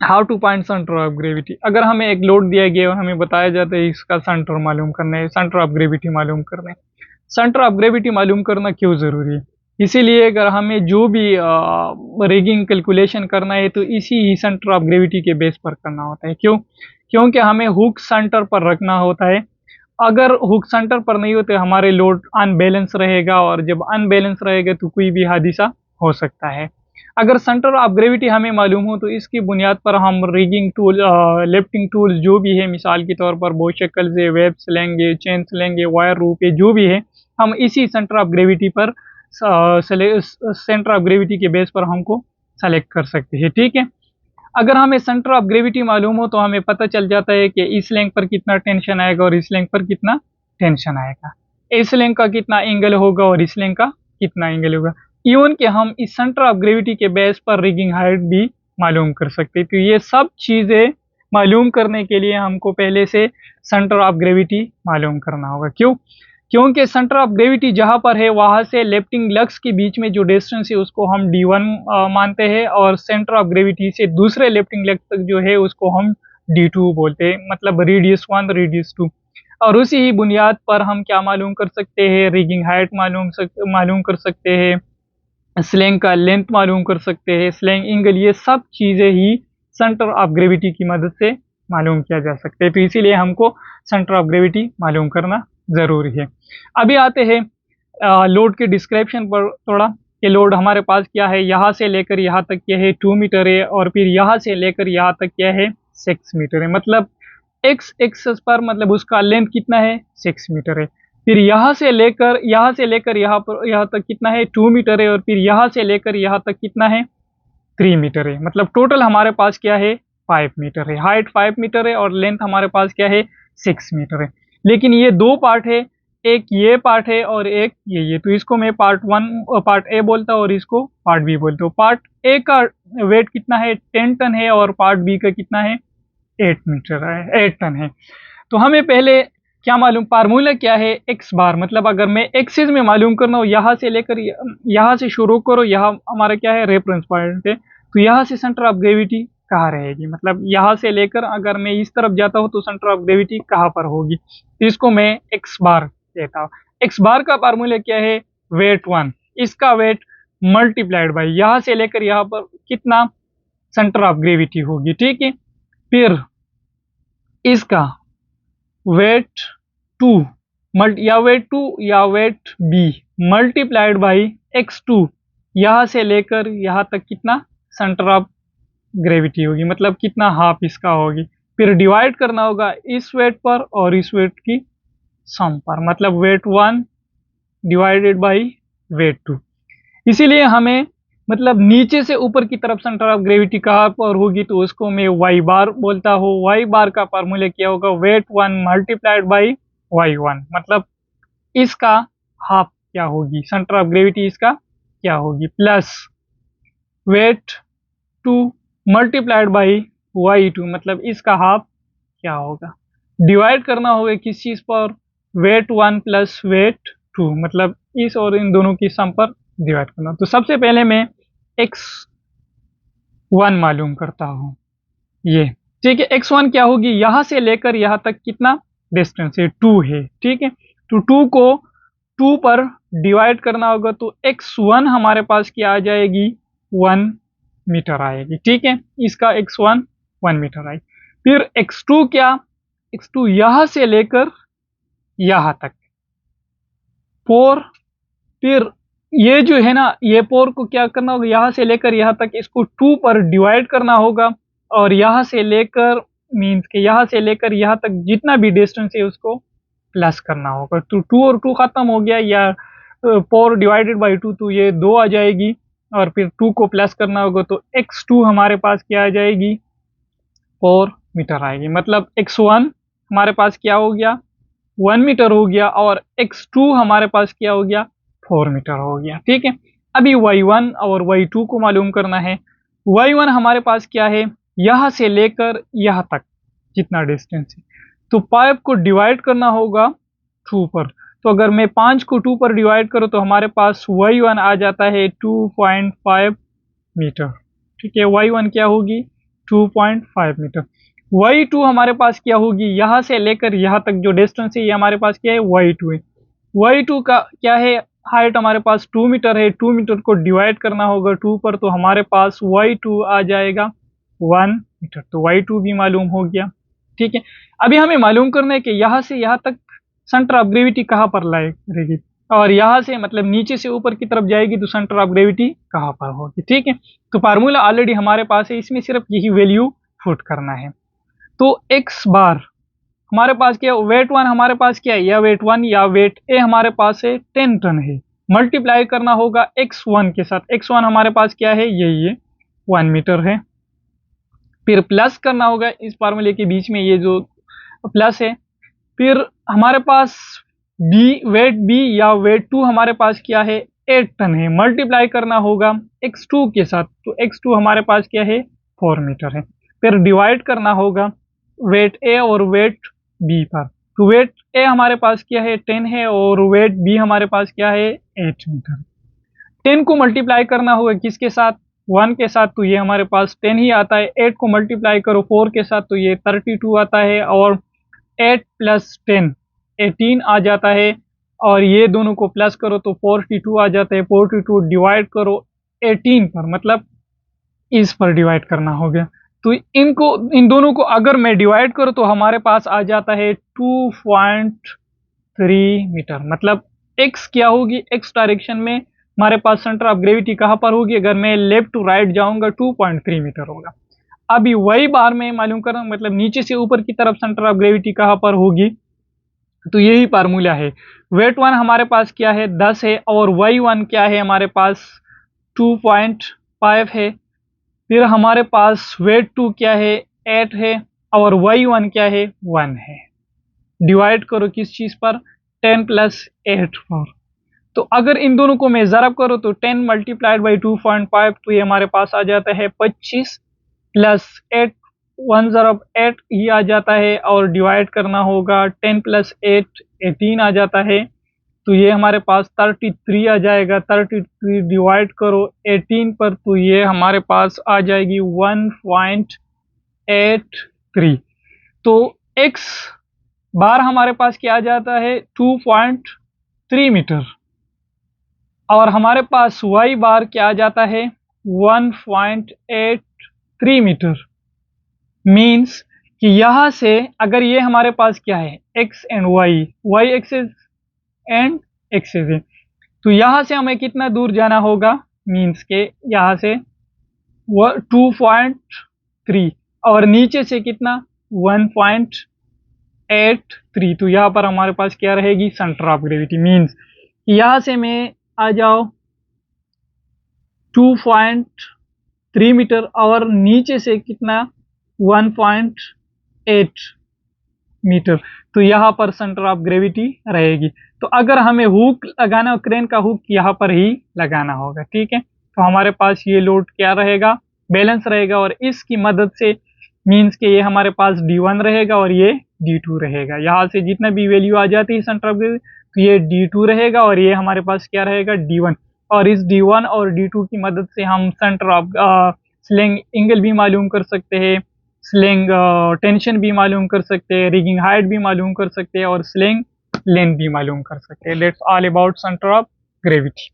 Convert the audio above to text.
How to find centre of gravity. अगर हमें एक लोड दिया गया और हमें बताया जाता है इसका सेंटर मालूम करना है, सेंटर ऑफ ग्रेविटी मालूम करना है। सेंटर ऑफ ग्रेविटी मालूम करना क्यों ज़रूरी है? इसीलिए अगर हमें जो भी रिगिंग कैलकुलेशन करना है तो इसी ही सेंटर ऑफ ग्रेविटी के बेस पर करना होता है। क्यों? क्योंकि हमें हुक सेंटर पर रखना होता है। अगर हुक सेंटर पर नहीं होते हमारे लोड अनबैलेंस रहेगा, और जब अनबैलेंस रहेगा तो कोई भी हादसा हो सकता है। अगर सेंटर ऑफ ग्रेविटी हमें मालूम हो तो इसकी बुनियाद पर हम रिगिंग टूल, लिफ्टिंग टूल जो भी है, मिसाल के तौर पर बोशकल से वेब्स लेंगे, चेन्स लेंगे, वायर रूप है, जो भी है, हम इसी सेंटर ऑफ ग्रेविटी पर सेंटर ऑफ ग्रेविटी के बेस पर हमको सेलेक्ट कर सकते हैं। ठीक है। अगर हमें सेंटर ऑफ ग्रेविटी मालूम हो तो हमें पता चल जाता है कि इस लेंथ पर कितना टेंशन आएगा और इस लेंथ पर कितना टेंशन आएगा, इस लेंथ का कितना एंगल होगा और इस लेंथ का कितना एंगल होगा। इवन कि हम इस सेंटर ऑफ ग्रेविटी के बेस पर रिगिंग हाइट भी मालूम कर सकते हैं। तो ये सब चीज़ें मालूम करने के लिए हमको पहले से सेंटर ऑफ ग्रेविटी मालूम करना होगा। क्यों? क्योंकि सेंटर ऑफ ग्रेविटी जहाँ पर है वहाँ से लिफ्टिंग लग्स के बीच में जो डिस्टेंस है उसको हम d1 मानते हैं, और सेंटर ऑफ ग्रेविटी से दूसरे लिफ्टिंग लग तक जो है उसको हम d2 बोलते हैं, मतलब रेडियस 1 रेडियस 2। और उसी ही बुनियाद पर हम क्या मालूम कर सकते हैं, रिगिंग हाइट मालूम कर सकते हैं, स्लैंग का लेंथ मालूम कर सकते हैं, स्लैंग एंगल, ये सब चीज़ें ही सेंटर ऑफ ग्रेविटी की मदद से मालूम किया जा सकते हैं। तो इसीलिए हमको सेंटर ऑफ ग्रेविटी मालूम करना ज़रूरी है। अभी आते हैं लोड के डिस्क्रिप्शन पर थोड़ा, कि लोड हमारे पास क्या है। यहाँ से लेकर यहाँ तक क्या है 2 मीटर है, और फिर यहाँ से लेकर यहाँ तक क्या है 6 मीटर है। मतलब एक्स एक्सिस पर मतलब उसका लेंथ कितना है 6 मीटर है। फिर यहाँ से लेकर यहाँ पर यहाँ तक कितना है 2 मीटर है, और फिर यहाँ से लेकर यहाँ तक कितना है 3 मीटर है। मतलब टोटल हमारे पास क्या है 5 मीटर है। हाइट 5 मीटर है और लेंथ हमारे पास क्या है 6 मीटर है। लेकिन ये दो पार्ट है, एक ये पार्ट है और एक ये। तो इसको मैं पार्ट ए बोलता हूँ और इसको पार्ट बी बोलता हूँ। पार्ट ए का वेट कितना है 10 टन है, और पार्ट बी का कितना है 8 टन है। तो हमें पहले क्या मालूम, फार्मूला क्या है एक्स बार। मतलब अगर मैं एक्सिस में मालूम करना हो, यहाँ से लेकर यहाँ से शुरू करो, यहाँ हमारा क्या है रेफरेंस पॉइंट है, तो यहाँ से सेंटर ऑफ ग्रेविटी कहाँ रहेगी, मतलब यहाँ से लेकर अगर मैं इस तरफ जाता हूँ तो सेंटर ऑफ ग्रेविटी कहाँ पर होगी, तो इसको मैं एक्स बार कहता हूँ। एक्स बार का फार्मूला क्या है वेट 1, इसका वेट मल्टीप्लाइड बाई यहाँ से लेकर यहाँ पर कितना सेंटर ऑफ ग्रेविटी होगी। ठीक है। फिर इसका वेट 2 या wait B multiplied by x2, यहाँ से लेकर यहाँ तक कितना सेंटर ऑफ ग्रेविटी होगी, मतलब कितना हाफ इसका होगी। फिर डिवाइड करना होगा इस वेट पर और इस वेट की सम पर, मतलब वेट 1 डिवाइडेड बाई वेट 2। इसीलिए हमें मतलब नीचे से ऊपर की तरफ सेंटर ऑफ ग्रेविटी कहाँ पर होगी, तो उसको मैं वाई बार बोलता हूँ। वाई बार का फार्मूला क्या होगा वेट 1 मल्टीप्लाइड बाई y1, मतलब इसका हाफ क्या होगी, सेंटर ऑफ ग्रेविटी इसका क्या होगी, plus wait 2 multiplied by y2, मतलब इसका हाफ क्या होगा। डिवाइड करना होगा किस चीज़ पर, वेट 1 प्लस वेट 2, मतलब इस और इन दोनों की सम पर डिवाइड करना। तो सबसे पहले मैं x1 मालूम करता हूँ ये। ठीक है। x1 क्या होगी, यहाँ से लेकर यहाँ तक कितना डिस्टेंस है 2 है। ठीक है। तो 2 को 2 पर डिवाइड करना होगा, तो x1 हमारे पास क्या आ जाएगी 1 मीटर आएगी। ठीक है। इसका x1 1 मीटर आएगी। फिर x2 क्या, x2 यहाँ से लेकर यहाँ तक 4। फिर ये जो है ना, ये 4 को क्या करना होगा, यहाँ से लेकर यहाँ तक इसको 2 पर डिवाइड करना होगा, और यहाँ से लेकर मीन्स के यहाँ से लेकर यहाँ तक जितना भी डिस्टेंस है उसको प्लस करना होगा। तो 2 और 2 खत्म हो गया, या 4 डिवाइडेड बाई 2, तो ये 2 आ जाएगी, और फिर 2 को प्लस करना होगा, तो x2 हमारे पास क्या आ जाएगी 4 मीटर आएगी। मतलब x1 हमारे पास क्या हो गया 1 मीटर हो गया, और x2 हमारे पास क्या हो गया 4 मीटर हो गया। ठीक है। अभी y1 और y2 को मालूम करना है। y1 हमारे पास क्या है, यहाँ से लेकर यहाँ तक जितना डिस्टेंस है, तो 5 को डिवाइड करना होगा 2 पर। तो अगर मैं 5 को 2 पर डिवाइड करूँ तो हमारे पास y1 आ जाता है 2.5 मीटर। ठीक है। y1 क्या होगी 2.5 मीटर। y2 हमारे पास क्या होगी, यहाँ से लेकर यहाँ तक जो डिस्टेंस है ये हमारे पास क्या है, y2 है। y2 का क्या है, हाइट हमारे पास 2 मीटर है। 2 मीटर को डिवाइड करना होगा 2 पर, तो हमारे पास y2 आ जाएगा 1 मीटर। तो y2 भी मालूम हो गया। ठीक है, अभी हमें मालूम करना है कि यहाँ से यहाँ तक सेंटर ऑफ ग्रेविटी कहाँ पर लाए करेगी, और यहाँ से मतलब नीचे से ऊपर की तरफ जाएगी तो सेंटर ऑफ ग्रेविटी कहाँ पर होगी। ठीक है, तो फार्मूला ऑलरेडी हमारे पास है, इसमें सिर्फ यही वैल्यू पुट करना है। तो x बार हमारे पास क्या है, वेट 1 हमारे पास क्या है, या वेट 1 या वेट ए हमारे पास है 10 टन है। मल्टीप्लाई करना होगा x1 के साथ। x1 हमारे पास क्या है, ये 1 मीटर है। फिर प्लस करना होगा इस फार्मूले के बीच में ये जो प्लस है। फिर हमारे पास वेट बी या वेट 2 हमारे पास क्या है, 8 टन है। मल्टीप्लाई करना होगा x2 के साथ, तो x2 हमारे पास क्या है, 4 मीटर है। फिर डिवाइड करना होगा वेट ए और वेट बी पर, तो वेट ए हमारे पास क्या है, 10 है, और वेट बी हमारे पास क्या है, 8 मीटर। 10 को मल्टीप्लाई करना होगा किसके साथ, 1 के साथ, तो ये हमारे पास 10 ही आता है। 8 को मल्टीप्लाई करो 4 के साथ, तो ये 32 आता है, और 8 प्लस 10 18 आ जाता है, और ये दोनों को प्लस करो तो 42 आ जाता है। 42 डिवाइड करो 18 पर, मतलब इस पर डिवाइड करना होगा। तो इन दोनों को अगर मैं डिवाइड करूँ तो हमारे पास आ जाता है 2.3 मीटर। मतलब x क्या होगी, x डायरेक्शन में हमारे पास सेंटर ऑफ ग्रेविटी कहाँ पर होगी, अगर मैं लेफ्ट टू राइट जाऊंगा 2.3 मीटर होगा। अभी वही बार में मालूम करना, मतलब नीचे से ऊपर की तरफ सेंटर ऑफ ग्रेविटी कहाँ पर होगी, तो यही फार्मूला है। वेट 1 हमारे पास क्या है, 10 है, और y1 क्या है हमारे पास 2.5 है। फिर हमारे पास वेट 2 क्या है, 8 है, और y1 क्या है, 1 है। डिवाइड करो किस चीज पर, 10 प्लस 8 पर। तो अगर इन दोनों को मैं ज़रब करूँ तो 10 मल्टीप्लाइड बाई 2.5, तो ये हमारे पास आ जाता है 25, प्लस 8 1 ज़रब 8 ही आ जाता है, और डिवाइड करना होगा 10 प्लस 8 18 आ जाता है, तो ये हमारे पास 33 आ जाएगा। 33 डिवाइड करो 18 पर, तो ये हमारे पास आ जाएगी 1.83। तो x बार हमारे पास क्या आ जाता है, 2.3 मीटर, और हमारे पास y बार क्या आ जाता है, 1.83 मीटर। मीन्स कि यहाँ से अगर ये हमारे पास क्या है, x and y axis and axis है, तो यहाँ से हमें कितना दूर जाना होगा, मीन्स के यहाँ से 2.3, और नीचे से कितना 1.83। तो यहाँ पर हमारे पास क्या रहेगी, सेंटर ऑफ ग्रेविटी। मीन्स यहाँ से मैं आ जाओ 2.3 मीटर, और नीचे से कितना 1.8 मीटर, तो यहाँ पर सेंटर ऑफ ग्रेविटी रहेगी। तो अगर हमें हुक लगाना हो, क्रेन का हुक यहाँ पर ही लगाना होगा। ठीक है, तो हमारे पास ये लोड क्या रहेगा, बैलेंस रहेगा, और इसकी मदद से मीन्स के ये हमारे पास D1 रहेगा और ये D2 रहेगा। यहाँ से जितना भी वैल्यू आ जाती है सेंटर ऑफ ग्रेविटी, तो ये D2 रहेगा, और ये हमारे पास क्या रहेगा, D1। और इस D1 और D2 की मदद से हम सेंटर ऑफ स्लिंग एंगल भी मालूम कर सकते हैं, स्लिंग टेंशन भी मालूम कर सकते हैं, रिगिंग हाइट भी मालूम कर सकते हैं, और स्लिंग लेंथ भी मालूम कर सकते हैं। That's all about centre of gravity.